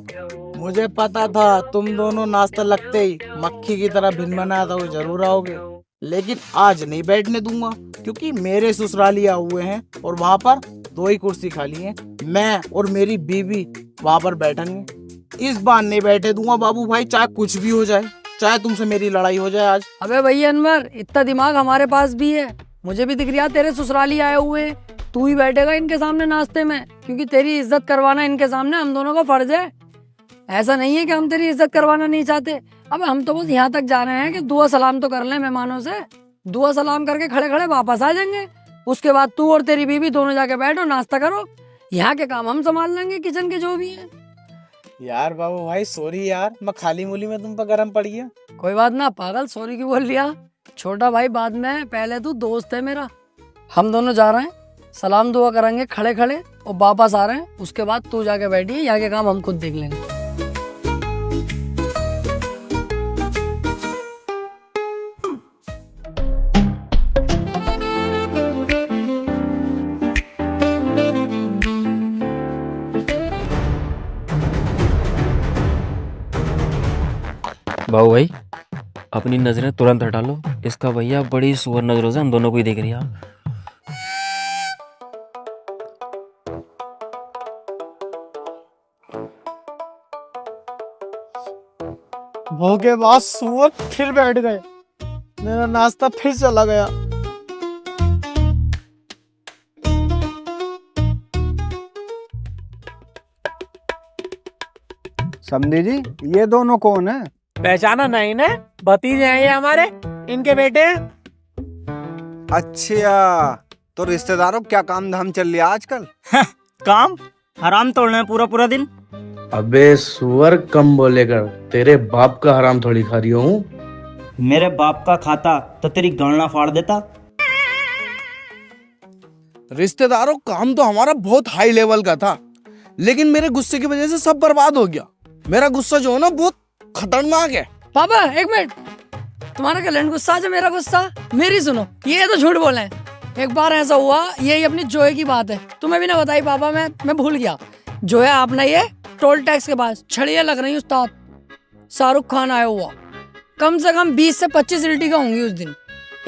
मुझे पता था तुम दोनों नाश्ता लगते ही मक्खी की तरह भिन बनाया था, वो जरूर आओगे। लेकिन आज नहीं बैठने दूंगा, क्योंकि मेरे ससुरालिया हुए हैं और वहाँ पर 2 ही कुर्सी खाली है। मैं और मेरी बीवी वहाँ पर बैठेंगे। इस बार नहीं बैठे दूंगा बाबू भाई, चाहे कुछ भी हो जाए, चाहे तुमसे मेरी लड़ाई हो जाए आज। अबे भैया अनवर, इतना दिमाग हमारे पास भी है। मुझे भी दिख रहा तेरे ससुराली आए हुए हैं, तू ही बैठेगा इनके सामने नाश्ते में, क्योंकि तेरी इज्जत करवाना इनके सामने हम दोनों का फर्ज है। ऐसा नहीं है कि हम तेरी इज्जत करवाना नहीं चाहते। अब हम तो बस यहाँ तक जा रहे हैं कि दुआ सलाम तो कर लें मेहमानों से। दुआ सलाम करके खड़े खड़े वापस आ जाएंगे। उसके बाद तू और तेरी बीवी दोनों जाके बैठो, नाश्ता करो। यहाँ के काम हम संभाल लेंगे, किचन के जो भी है। यार बाबू भाई सॉरी यार, मैं खाली मूली में तुम पर गरम पड़ी है। कोई बात ना पागल, सॉरी क्यों बोल लिया? छोटा भाई बाद में, पहले तू दोस्त है मेरा। हम दोनों जा रहे हैं, सलाम दुआ करेंगे खड़े खड़े और वापस आ रहे हैं। उसके बाद तू जाके बैठी, यहाँ के काम हम खुद देख लेंगे। बाबू भाई अपनी नजरें तुरंत हटा लो, इसका भैया बड़ी सुअर नजरों से हम दोनों को ही देख रही है। भोगे बाद सुअर फिर बैठ गए, मेरा नाश्ता फिर चला गया। समझे जी ये दोनों कौन है? पहचाना नहीं ने? भतीजे हैं ये हमारे, इनके बेटे हैं। अच्छा तो रिश्तेदारों क्या काम धाम चल रहा आजकल? काम हराम तोड़ना है पूरा पूरा दिन। अबे सुअर कम बोलेगा, तेरे बाप का हराम थोड़ी खा रही हूँ। मेरे बाप का खाता तो तेरी गणना फाड़ देता। रिश्तेदारों काम तो हमारा बहुत हाई लेवल का था, लेकिन मेरे गुस्से की वजह से सब बर्बाद हो गया। मेरा गुस्सा जो है ना बहुत खतरनाक है। पापा 1 मिनट, तुम्हारा कैलेंडर गुस्सा है, मेरा गुस्सा। मेरी सुनो, ये तो झूठ बोले हैं। एक बार ऐसा हुआ, यही अपनी जोए की बात है, तुम्हें भी ना बताई पापा, मैं भूल गया। जोया आपने ये टोल टैक्स के पास छड़ियाँ लग रही उस्ताद, शाहरुख खान आया हुआ, कम से कम 20 से 25 इल्टी का होंगी उस दिन।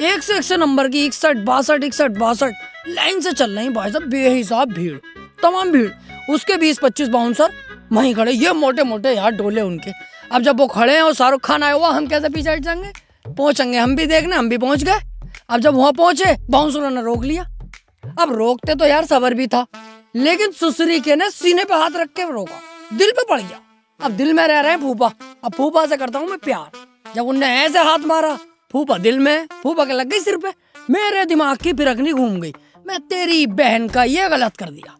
100 नंबर की 61, 62 लाइन से चल रही भाई साहब, बेहिसाब भीड़, तमाम भीड़। उसके 20-25 बाउंसर वहीं खड़े, ये मोटे मोटे यार डोले उनके। अब जब वो खड़े हैं और शाहरुख खान आया हुआ, हम कैसे पीछे हट जाएंगे? पहुंचेंगे हम भी देखने, हम भी पहुंच गए। अब जब वहां पहुंचे बाउंसरों ने रोक लिया। अब रोकते तो यार सबर भी था, लेकिन सुसरी के ने सीने पे हाथ रख के रोका, दिल पे पड़ गया। अब दिल में रह रहे हैं फूफा, अब फूफा से करता हूँ मैं प्यार। जब उनने ऐसे हाथ मारा, फूफा दिल में, फूफा के लग गई सिर पे। मेरे दिमाग की फिरकनी घूम गई, मैं तेरी बहन का ये गलत कर दिया।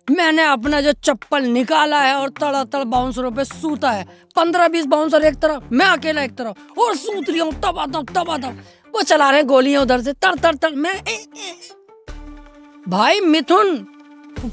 मैंने अपना जो चप्पल निकाला है और तड़ातड़ बाउंसरों पे सूता है। 15-20 बाउंसर एक तरफ, मैं अकेला एक तरफ, और सूत रही हूँ तबादम। वो चला रहे गोलियां उधर से तर तर तर। मैं भाई मिथुन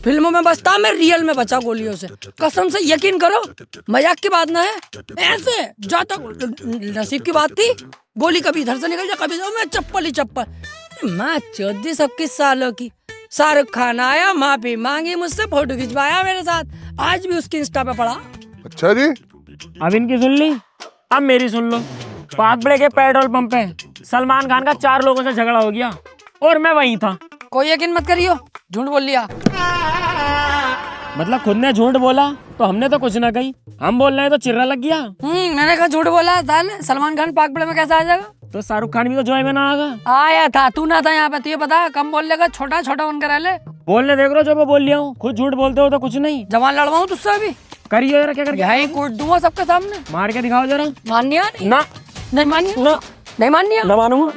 फिल्मों में बचता, मैं रियल में बचा गोलियों से। कसम से यकीन करो, मजाक की बात ना है, ऐसे जाता नसीब की बात थी। गोली कभी इधर से निकल जाए, कभी मैं चप्पल ही चप्पल। मैं 14 सबकी सालों की। शाहरुख खान आया, माफी मांगी मुझसे, फोटो खिंचवाया मेरे साथ, आज भी उसकी इंस्टा पे पड़ा। अच्छा जी, अब इनकी सुन ली, अब मेरी सुन लो। पागबड़े के पेट्रोल पंप पे सलमान खान का 4 लोगों से झगड़ा हो गया और मैं वहीं था। कोई यकीन मत करियो, झूठ बोल लिया। मतलब खुद ने झूठ बोला तो हमने तो कुछ ना कही, हम बोल रहे हैं तो चिर्रा लग गया। मैंने कहा झूठ बोला। साले सलमान खान पागबड़े में कैसे आ जाएगा? तो शाहरुख खान भी तो जॉय में ना आगा। आया था, तू ना था यहाँ पे, तुझे पता है। कम बोल लेगा, छोटा छोटा बनकर रह ले। बोलने देख रहे हो, जो मैं बोल लिया हूँ, खुद झूठ बोलते हो तो कुछ नहीं। जवान लड़वाऊं तुझसे अभी? करिए जरा, क्या करके यही कूट दूंगा सबके सामने। मार के दिखाओ जरा। मानिया ना, नहीं मानिया ना, नहीं मानिया, ना मानूंगा।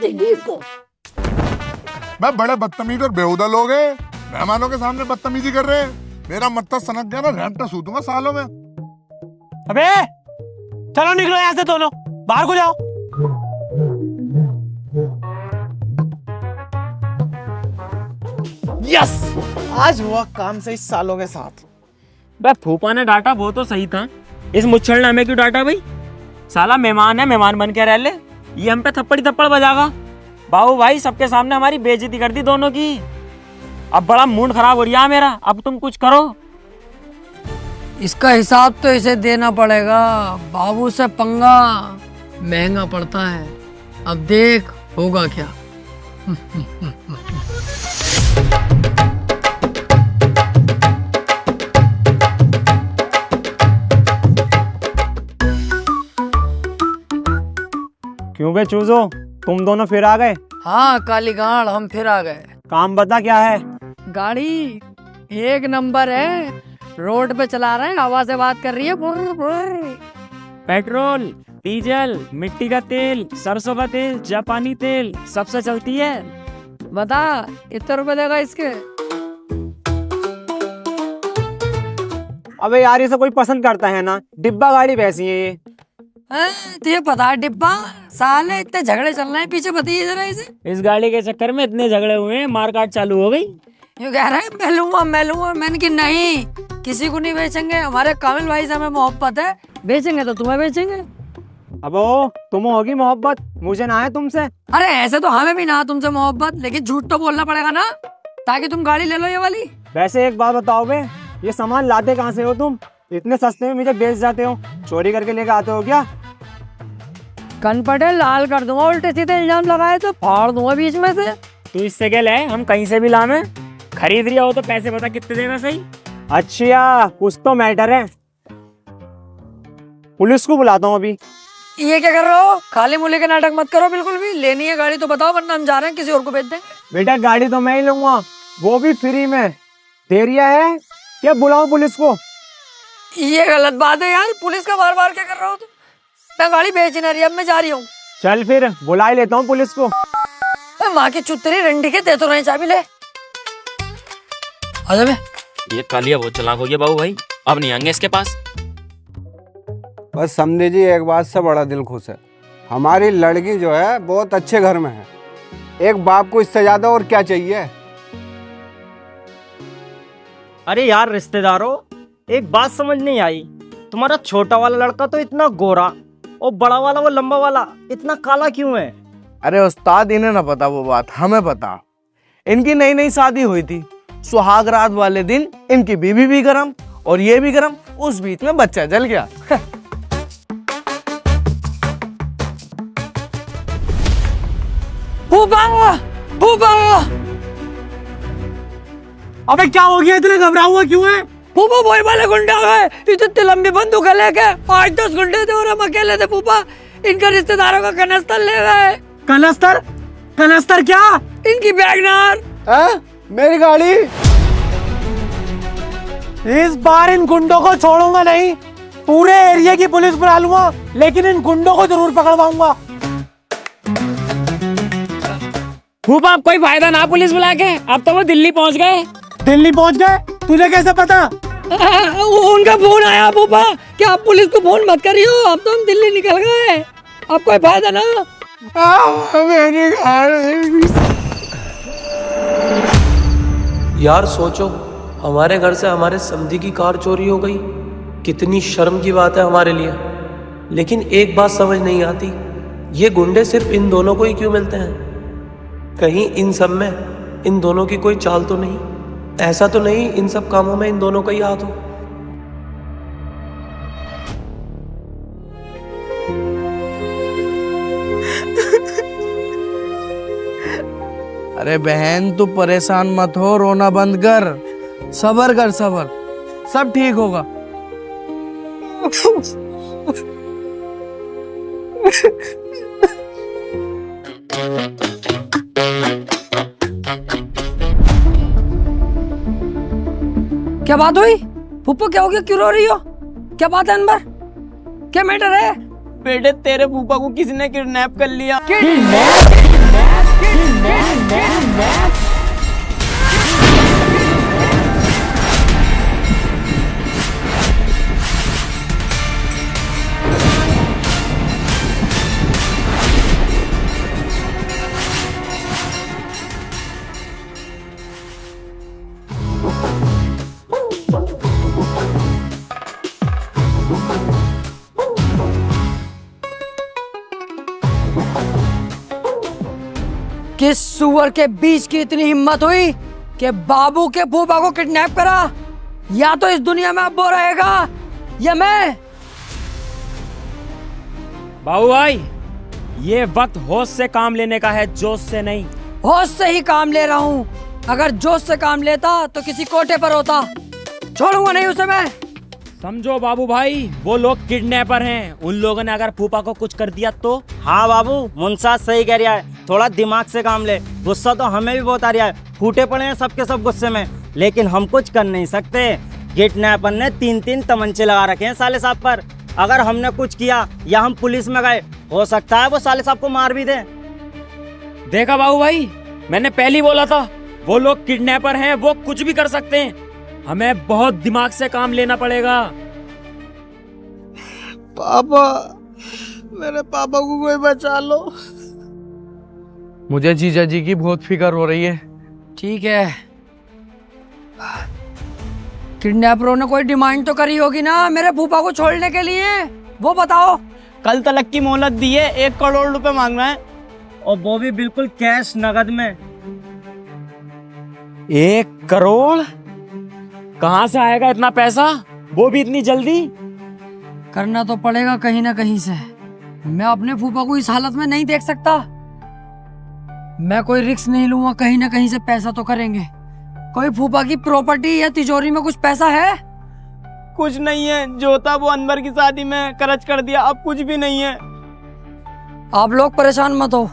मैं बड़े बदतमीज और बेहुदा लोग हैं, मेहमानों के सामने बदतमीजी कर रहे हैं। मेरा मत्ता सनक गया ना, घंटा सूतूंगा सालों में। अबे चलो निकलो यहाँ से दोनों, बाहर को जाओ। यस, आज हुआ काम से इस सालों के साथ। बे फूफा ने डांटा वो तो सही था, इस मुच्छल ने हमें क्यों डांटा भाई? साला मेहमान है, मेहमान बन के रह ले। ये हम पे थप्पड़ी थप्पड़ बजागा। बाबू भाई सबके सामने हमारी बेइज्जती कर दी दोनों की। अब बड़ा मूड खराब हो रहा है मेरा, अब तुम कुछ करो। इसका हिसाब तो इसे देना पड़ेगा। बाबू से पंगा महंगा पड़ता है, अब देख होगा क्या। क्यों बे चूजो, तुम दोनों फिर आ गए? हाँ काली गाड़, हम फिर आ गए। काम बता क्या है? गाड़ी एक नंबर है, रोड पे चला रहे हैं, हवा से बात कर रही है। बुर बुर। पेट्रोल, डीजल, मिट्टी का तेल, सरसों का तेल, जापानी तेल, सबसे चलती है। बता इतने रुपए देगा इसके? अबे यार, इसे कोई पसंद करता है ना, डिब्बा गाड़ी वैसी है ये। तुझे पता है डिब्बा? साले इतने झगड़े चल रहे हैं पीछे, बताइए जरा इसे। इस गाड़ी के चक्कर में इतने झगड़े हुए हैं, मारकाट चालू हो गई। ये कह रहा है मैं लूंगा मैं लूंगा। मैंने कि नहीं, किसी को नहीं बेचेंगे, हमारे कामिल भाई से हमें मोहब्बत है, बेचेंगे तो तुम्हें बेचेंगे। अब तुम होगी मोहब्बत, मुझे ना है तुमसे। अरे ऐसे तो हमें भी ना तुमसे मोहब्बत, लेकिन झूठ तो बोलना पड़ेगा ना, ताकि तुम गाड़ी ले लो ये वाली। वैसे एक बात बताओ बे, ये सामान लाते कहाँ से हो तुम? इतने सस्ते में मुझे बेच जाते हो, चोरी करके लेके आते हो क्या? कन पटे लाल कर दूंगा, उल्टे सीधे इल्जाम लगाए तो फाड़ दूंगा बीच में से। तू इससे क्या ले, हम कहीं से भी लावे। खरीद रिया हो तो पैसे बता कितने देगा सही? अच्छा कुछ तो मैटर है, पुलिस को बुलाता हूँ अभी। ये क्या कर रहे हो? खाली मुले के नाटक मत करो बिल्कुल भी। लेनी है गाड़ी तो बताओ, वरना हम जा रहे हैं, किसी और को भेज देंगे। बेटा गाड़ी तो मैं ही लूंगा, वो भी फ्री में। देरिया है क्या, बुलाऊं पुलिस को? ये गलत बात है यार, पुलिस का बार बार क्या कर रहे हो तुम? मैं गाड़ी बेच नहीं रही, अब मैं जा रही हूँ। चल फिर बुला ही लेता हूँ पुलिस को। माँ की चुतरी रंडी के दे तो रहे, चाबी ले। आजा बे। ये कालिया बहुत चालाक हो गया बाबू भाई, अब नहीं आएंगे इसके पास। बस समझे जी, एक बात से बड़ा दिल खुश है, हमारी लड़की जो है बहुत अच्छे घर में है। एक बाप को इससे ज्यादा और क्या चाहिए? अरे यार रिश्तेदारों, एक बात समझ नहीं आई, तुम्हारा छोटा वाला लड़का तो इतना गोरा और बड़ा वाला वो लंबा वाला इतना काला क्यों है? अरे उस्ताद, इन्हें ना पता वो बात, हमें पता। इनकी नई नई शादी हुई थी, सुहाग रात वाले दिन इनकी बीवी भी गरम और ये भी गरम, उस बीच में बच्चा जल गया। भूपा भूपा, अबे क्या हो गया, इतने घबरा हुआ क्यों है? फूफा वही वाले गुंडे गए, इतनी लंबी बंदूक लेके 8-10 गुंडे थे और हम अकेले थे। फूफा इनका रिश्तेदारों का कनस्तर ले गए। कनस्तर? कनस्तर क्या? इनकी बैगनार। मेरी गाड़ी। इस बार इन गुंडों को छोड़ूंगा नहीं, पूरे एरिया की पुलिस बुला लूंगा, लेकिन इन गुंडों को जरूर पकड़वाऊंगा। फूफा अब कोई फायदा ना पुलिस बुला के, अब तो वो दिल्ली पहुंच गए। दिल्ली पहुंच गए? तुझे कैसे पता? उनका फोन आया फूफा कि आप पुलिस को फोन मत करियो, अब तो हम दिल्ली निकल गए, अब कोई फायदा ना। यार सोचो, हमारे घर से हमारे समधी की कार चोरी हो गई, कितनी शर्म की बात है हमारे लिए। लेकिन एक बात समझ नहीं आती, ये गुंडे सिर्फ इन दोनों को ही क्यों मिलते हैं? कहीं इन सब में इन दोनों की कोई चाल तो नहीं? ऐसा तो नहीं इन सब कामों में इन दोनों का ही हाथ हो? अरे बहन तू परेशान मत हो, रोना बंद कर, सबर कर, सबर, सब ठीक होगा। क्या बात हुई फूफा? क्या हो गया? क्यों रो रही हो? क्या बात है अनवर? क्या मैटर है? बेटे तेरे फूफा को किसी ने किडनैप कर लिया। किस सुअर के बीच की इतनी हिम्मत हुई कि बाबू के फूफा को किडनैप करा? या तो इस दुनिया में अब वो रहेगा या मैं। बाबू भाई, ये वक्त होश से काम लेने का है, जोश से नहीं। होश से ही काम ले रहा हूँ, अगर जोश से काम लेता तो किसी कोटे पर होता। छोड़ूंगा नहीं उसे मैं। समझो बाबू भाई, वो लोग किडनैपर हैं, उन लोगों ने अगर फूफा को कुछ कर दिया तो। हाँ बाबू, मुंसाद सही कह रहा है, थोड़ा दिमाग से काम ले। गुस्सा तो हमें भी बहुत आ रहा है, फूटे पड़े हैं सबके सब गुस्से में, लेकिन हम कुछ कर नहीं सकते। किडनैपर ने 3-3 तमंचे लगा रखे हैं साले साहब पर। अगर हमने कुछ किया या हम पुलिस में गए, हो सकता है वो साले साहब को मार भी दे। देखा बाबू भाई, मैंने पहले ही बोला था, वो लोग किडनैपर हैं, वो कुछ भी कर सकते हैं। हमें बहुत दिमाग से काम लेना पड़ेगा। पापा, मेरे पापा को कोई बचा लो। मुझे जीजा जी की बहुत फिक्र हो रही है। ठीक है, किडनैपरों ने कोई डिमांड तो करी होगी ना मेरे फूफा को छोड़ने के लिए, वो बताओ। कल तलक की मोहलत दी है, 1 करोड़ रुपए मांग रहे हैं, और वो भी बिल्कुल कैश नगद में। 1 करोड़? कहाँ से आएगा इतना पैसा, वो भी इतनी जल्दी? करना तो पड़ेगा कहीं ना कहीं से। मैं अपने फूफा को इस हालत में नहीं देख सकता। मैं कोई रिस्क नहीं लूंगा, कहीं ना कहीं से पैसा तो करेंगे। कोई फूफा की प्रॉपर्टी या तिजोरी में कुछ पैसा है? कुछ नहीं है, जो था वो अनवर की शादी में खर्च कर दिया, अब कुछ भी नहीं है। आप लोग परेशान मत हो,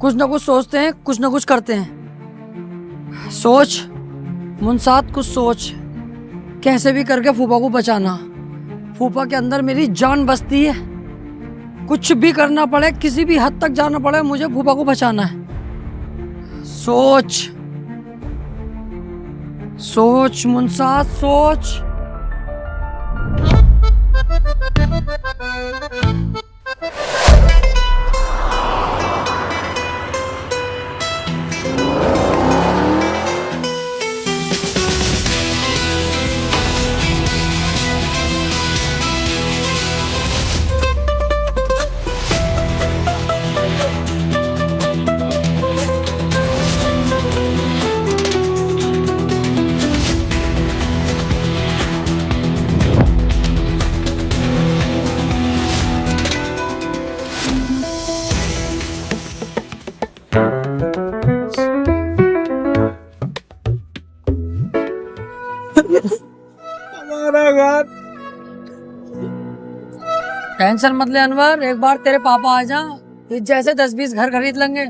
कुछ ना कुछ सोचते हैं, कुछ ना कुछ करते हैं। सोच मुंसाद, कुछ सोच, कैसे भी करके फूफा को बचाना। फूफा के अंदर मेरी जान बसती है, कुछ भी करना पड़े, किसी भी हद तक जाना पड़े, मुझे फूफा को बचाना है। सोच सोच मुंसाद, सोच। हमारा घर। टेंशन मत ले अनवर, एक बार तेरे पापा आ जा, जैसे 10-20 घर खरीद लेंगे।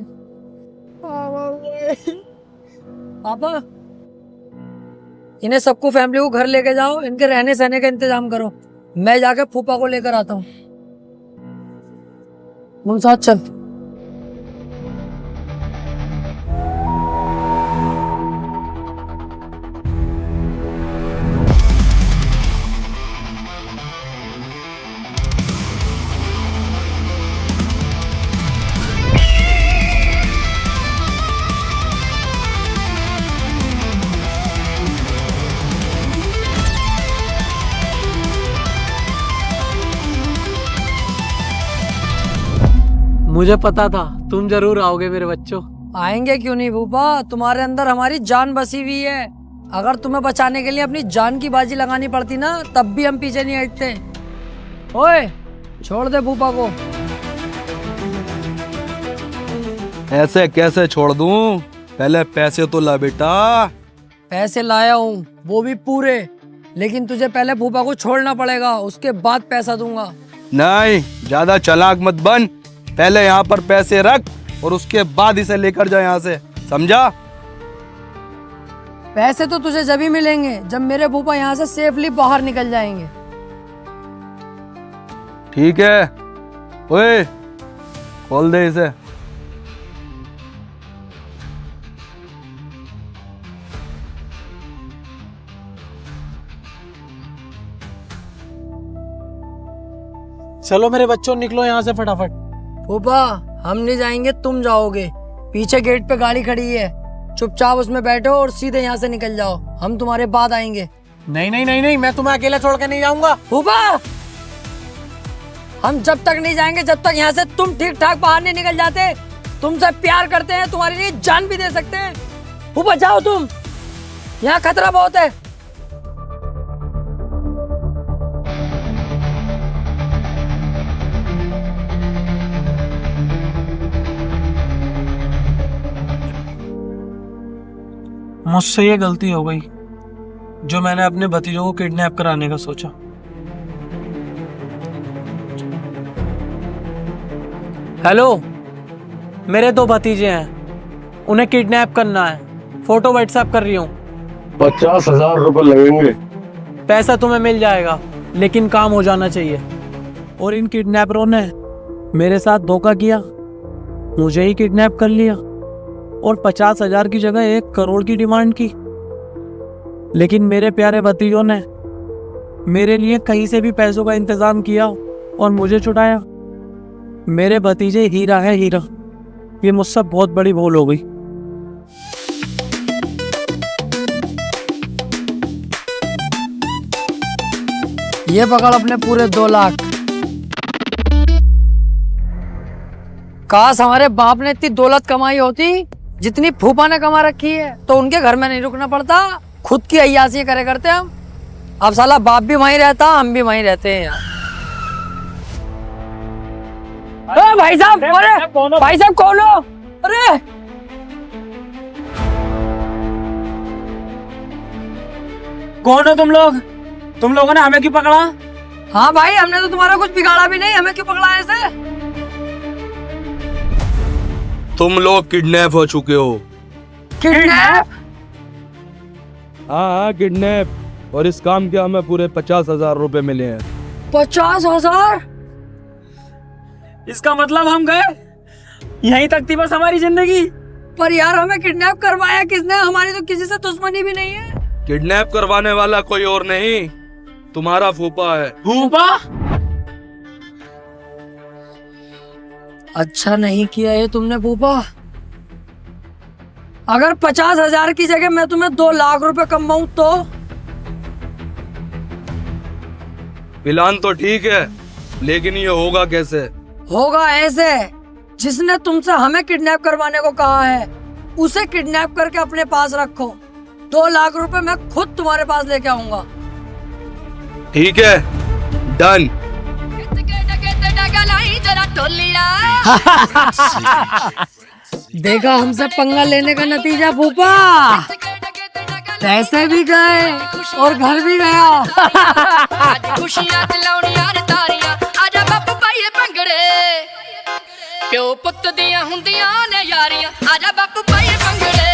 पापा, इन्हें सबको फैमिली को घर लेके जाओ, इनके रहने सहने का इंतजाम करो। मैं जाके फूफा को लेकर आता हूँ। मुंसाद चल। मुझे पता था तुम जरूर आओगे मेरे बच्चों। आएंगे क्यों नहीं फूफा, तुम्हारे अंदर हमारी जान बसी हुई है। अगर तुम्हें बचाने के लिए अपनी जान की बाजी लगानी पड़ती ना, तब भी हम पीछे नहीं हटते। ओए, छोड़ दे फूफा को। ऐसे कैसे छोड़ दूं? पहले पैसे तो ला बेटा। पैसे लाया हूँ, वो भी पूरे, लेकिन तुझे पहले फूफा को छोड़ना पड़ेगा, उसके बाद पैसा दूंगा। नहीं, ज्यादा चालाक मत बन। पहले यहाँ पर पैसे रख और उसके बाद इसे लेकर जा यहाँ से, समझा? पैसे तो तुझे जब ही मिलेंगे जब मेरे फूफा यहाँ से सेफली बाहर निकल जाएंगे। ठीक है। ओए, खोल दे इसे। चलो मेरे बच्चों, निकलो यहाँ से फटाफट। फूफा, हम नहीं जाएंगे, तुम जाओगे। पीछे गेट पे गाड़ी खड़ी है, चुपचाप उसमें बैठो और सीधे यहाँ से निकल जाओ। हम तुम्हारे बाद आएंगे। नहीं नहीं नहीं नहीं, मैं तुम्हें अकेला छोड़ के नहीं जाऊंगा। फूफा, हम जब तक नहीं जाएंगे जब तक यहाँ से तुम ठीक ठाक बाहर नहीं निकल जाते। तुमसे प्यार करते हैं, तुम्हारे लिए जान भी दे सकते हैं। फूफा जाओ तुम, यहाँ खतरा बहुत है। मुझसे ये गलती हो गई जो मैंने अपने भतीजों को किडनैप कराने का सोचा। हेलो, मेरे 2 भतीजे हैं, उन्हें किडनैप करना है। फोटो व्हाट्सएप कर रही हूँ। 50,000 रुपए लगेंगे। पैसा तुम्हें मिल जाएगा, लेकिन काम हो जाना चाहिए। और इन किडनैपरों ने मेरे साथ धोखा किया, मुझे ही किडनैप कर लिया और 50,000 की जगह 1 करोड़ की डिमांड की। लेकिन मेरे प्यारे भतीजों ने मेरे लिए कहीं से भी पैसों का इंतजाम किया और मुझे छुड़ाया। मेरे भतीजे हीरा है, हीरा। ये मुझसे बहुत बड़ी भूल हो गई। ये पकड़ अपने पूरे 2 लाख। काश हमारे बाप ने इतनी दौलत कमाई होती जितनी फूफा ने कमा रखी है, तो उनके घर में नहीं रुकना पड़ता, खुद की अय्यासी करे करते हम। अब साला बाप भी वहीं रहता, हम भी वहीं रहते हैं यार। भाई साहब, अरे भाई साहब कौन हो? अरे कौन हो तुम लोग? तुम लोगों ने हमें क्यों पकड़ा? हाँ भाई, हमने तो तुम्हारा कुछ बिगाड़ा भी नहीं, हमें क्यों पकड़ा ऐसे? तुम लोग किडनैप हो चुके हो। किडनैप? हाँ, किडनैप। और इस काम के हमें पूरे 50,000 रुपए मिले हैं। 50,000? इसका मतलब हम गए, यहीं तक थी बस हमारी जिंदगी। पर यार, हमें किडनैप करवाया किसने? हमारी तो किसी से दुश्मनी भी नहीं है। किडनैप करवाने वाला कोई और नहीं, तुम्हारा फूफा है। फूफा? अच्छा नहीं किया ये तुमने फूफा। अगर 50,000 की जगह मैं तुम्हें 2 लाख रुपए कमाऊं तो? प्लान तो ठीक है, लेकिन ये होगा कैसे? होगा ऐसे, जिसने तुमसे हमें किडनैप करवाने को कहा है उसे किडनैप करके अपने पास रखो। 2 लाख रुपए मैं खुद तुम्हारे पास लेके आऊंगा। ठीक है, डन। देखा हमसे पंगा लेने का नतीजा फूफा। पैसे भी गए और घर भी गया। खुशियां खिलौनियां तारियां आजा बापू पाइए भंगड़े प्यो पुੱਤ ਦੀਆਂ ਹੁੰਦੀਆਂ ਨੇ ਯਾਰੀਆਂ आजा बापू पाइए भंगड़े।